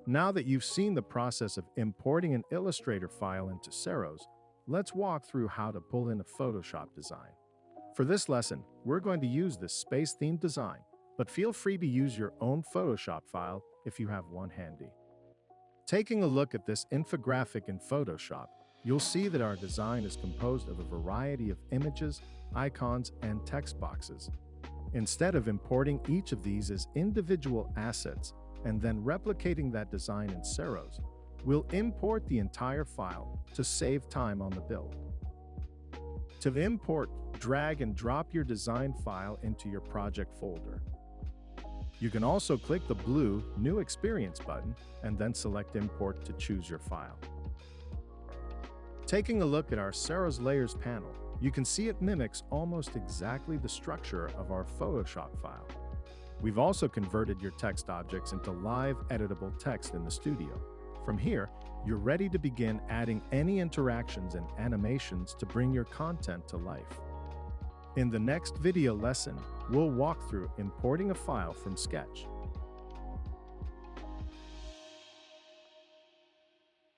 Now that you've seen the process of importing an Illustrator file into Ceros, let's walk through how to pull in a Photoshop design. For this lesson, we're going to use this space-themed design, but feel free to use your own Photoshop file if you have one handy. Taking a look at this infographic in Photoshop, you'll see that our design is composed of a variety of images, icons, and text boxes. Instead of importing each of these as individual assets and then replicating that design in Ceros, we'll import the entire file to save time on the build. To import, drag and drop your design file into your project folder. You can also click the blue New Experience button and then select Import to choose your file. Taking a look at our Ceros Layers panel, you can see it mimics almost exactly the structure of our Photoshop file. We've also converted your text objects into live editable text in the studio. From here, you're ready to begin adding any interactions and animations to bring your content to life. In the next video lesson, we'll walk through importing a file from Sketch.